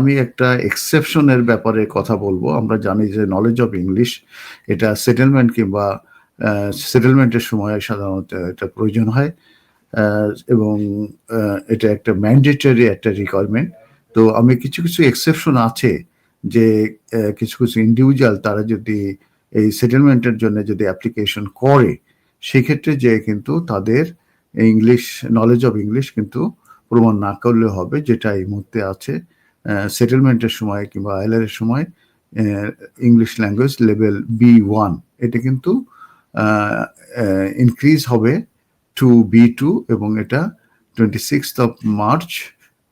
আমি একটা এক্সেপশনের ব্যাপারে কথা বলবো। আমরা জানি যে নলেজ অফ ইংলিশ এটা সেটেলমেন্ট কিংবা সেটেলমেন্টের সময় সাধারণত এটা প্রয়োজন হয় এবং এটা একটা ম্যান্ডেটরি একটা রিকোয়ারমেন্ট। তো আমি কিছু এক্সেপশন আছে যে কিছু ইন্ডিভিজুয়াল তারা যদি এই সেটেলমেন্টের জন্য যদি অ্যাপ্লিকেশন করে সেক্ষেত্রে যে কিন্তু তাদের ইংলিশ নলেজ অফ ইংলিশ কিন্তু প্রমাণ না করলে হবে, যেটা এই মুহূর্তে আছে সেটেলমেন্টের সময় কিংবা আইএলআর এর সময় ইংলিশ ল্যাঙ্গুয়েজ লেভেল B1 এটা কিন্তু ইনক্রিজ হবে টু B2 এবং এটা 26 মার্চ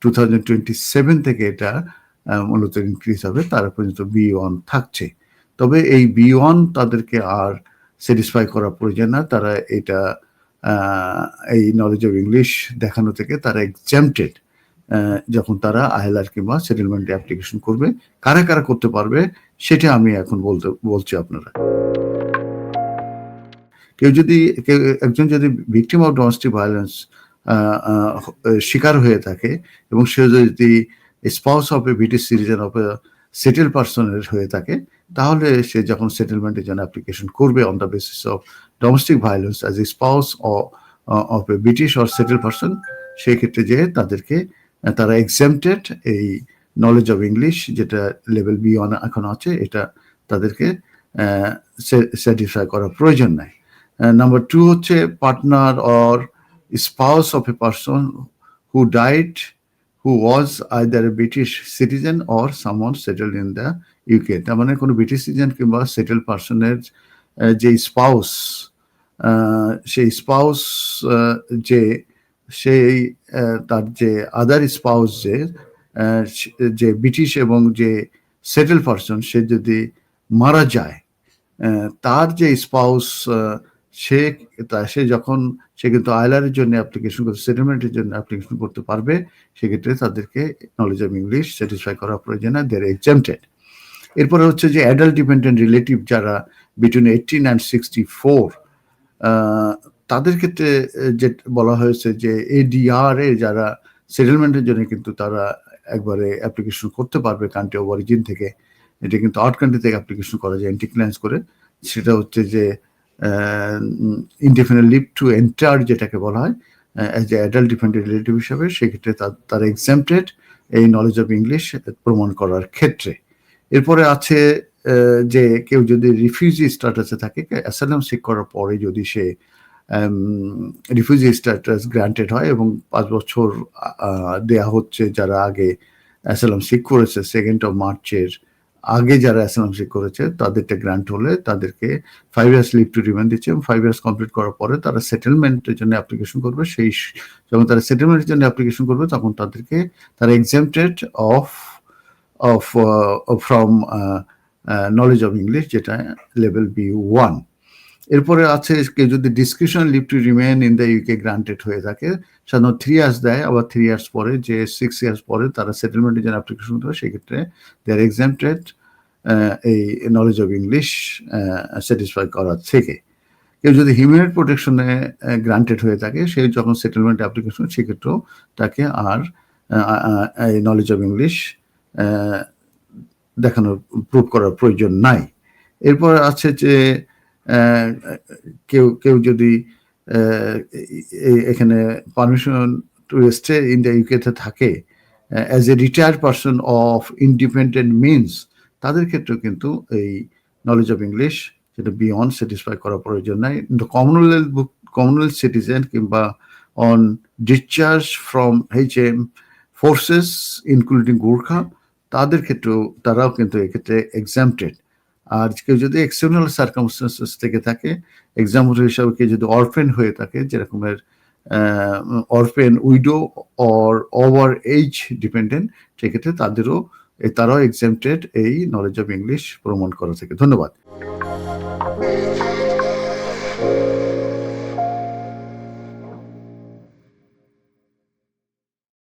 2027 থেকে এটা মূলত ইনক্রিজ হবে, তারা পর্যন্ত B1 থাকছে। তবে এই B1 তাদেরকে আর স্যাটিসফাই করা প্রয়োজন না, তারা এটা এই নলেজ অফ ইংলিশ দেখানো থেকে তারা এক্সাম্পটেড যখন তারা আইএলআর কিংবা সেটেলমেন্টে অ্যাপ্লিকেশন করবে। কারা কারা করতে পারবে সেটা আমি এখন বলছি আপনারা। একজন যদি ভিকটিম অফ ডোমেস্টিক ভায়োলেন্স শিকার হয়ে থাকে এবং সে যদি spouse of A British citizen of A settle পার্সনের হয়ে থাকে, তাহলে সে যখন সেটেলমেন্টের জন্য অ্যাপ্লিকেশন করবে on the basis of domestic violence as a spouse of A British or settle person, সেই ক্ষেত্রে যে তাদেরকে তারা এক্সাম্পটেড এই নলেজ অফ ইংলিশ যেটা লেভেল B1 এখন আছে, এটা তাদেরকে স্যাটিসফাই করার প্রয়োজন নাই। নাম্বার 2 হচ্ছে partner or spouse of a person who died who was either a British citizen or someone settled in the UK. তার মানে কোনো ব্রিটিশ সিটিজেন কিংবা সেটেল পার্সনের যে স্পাউস, সেই স্পাউস যে সেই তার যে আদার স্পাউস যে ব্রিটিশ এবং যে সেটেল পার্সন সে যদি মারা যায়, তার যে স্পাউস সে যখন সে কিন্তু আইএলআর এর জন্য অ্যাপ্লিকেশন করতে সেটেলমেন্টের জন্য অ্যাপ্লিকেশন করতে পারবে, সেক্ষেত্রে তাদেরকে নলেজ অফ ইংলিশ স্যাটিসফাই করা প্রয়োজন না, দে আর এক্সাম্পটেড। এরপরে হচ্ছে যে অ্যাডাল্ট ডিপেন্ডেন্ট রিলেটিভ যারা বিটুইন 18 and 64, তাদের ক্ষেত্রে যে বলা হয়েছে যে ADR এ যারা সেটেলমেন্টের জন্য কিন্তু তারা একবারে অ্যাপ্লিকেশন করতে পারবে কান্ট্রি অফ অরিজিন থেকে। এটা কিন্তু আউট কান্ট্রি থেকে অ্যাপ্লিকেশন করা যায় এন্টি ক্লিয়ারেন্স করে। সেটা হচ্ছে যে ইনডিফিনিট লিভ টু এন্টার যেটাকে বলা হয় as a adult dependent relative হিসাবে, সেক্ষেত্রে তারা এক্সাম্পটেড এই নলেজ অফ ইংলিশ প্রমাণ করার ক্ষেত্রে। এরপরে আছে যে কেউ যদি রিফিউজি স্ট্যাটাসে থাকে, অ্যাসাইলাম সিক করার পরে যদি সে রিফিউজি স্ট্যাটাস গ্রান্টেড হয় এবং 5 বছর দেয়া হচ্ছে যারা আগে অ্যাসাইলাম সিক করেছে 2 মার্চের আগে যারা অ্যাসাইলাম সিক করেছে তাদেরটা গ্রান্ট হলে তাদেরকে 5 ইয়ার্স লিভ টু রিমেইন দিচ্ছে এবং 5 ইয়ার্স কমপ্লিট করার পরে তারা সেটেলমেন্টের জন্য অ্যাপ্লিকেশন করবে। সেই যখন তারা সেটেলমেন্টের জন্য অ্যাপ্লিকেশন করবে তখন তারা exempted from knowledge of English যেটা লেভেল B1। এরপরে আছে কেউ যদি description leave to remain in the UK granted হয়ে থাকে, সাধারণত 3 ইয়ার্স দেয়, আবার 3 ইয়ার্স পরে যে 6 ইয়ার্স পরে তারা সেটেলমেন্টের জন্য অ্যাপ্লিকেশন করবে, সেক্ষেত্রে দে আর এক্সাম্পটেড এই নলেজ অফ ইংলিশ স্যাটিসফাই করার থেকে। কেউ যদি হিউম্যান প্রোটেকশনে গ্রান্টেড হয়ে থাকে, সে যখন সেটেলমেন্ট অ্যাপ্লিকেশন সেক্ষেত্রেও তাকে আর এই নলেজ অফ ইংলিশ দেখানোর প্রুভ করার প্রয়োজন নাই। এরপর আছে যে কেউ যদি এখানে permission to stay in the ইউকেতে থাকে as a retired person of independent means, তাদের ক্ষেত্রেও কিন্তু এই নলেজ অফ ইংলিশ যেটা B1 স্যাটিসফাই করার প্রয়োজন নাই। কমনওয়েলথ সিটিজেন কিংবা on discharge from HM forces including Gorkha, তাদের ক্ষেত্রেও তারাও কিন্তু এক্ষেত্রে এক্সাম্পটেড। আর কেউ যদি এক্সেপশনাল সার্কামস্টেন্সেস থেকে থাকে, এক্সাম্পল হিসাবে কেউ যদি অরফেন হয়ে থাকে, যেরকমের orphan widow or over age dependent, সেক্ষেত্রে তারাও এক্সাম্পটেড এই নলেজ অফ ইংলিশ প্রমাণ করা থেকে। ধন্যবাদ।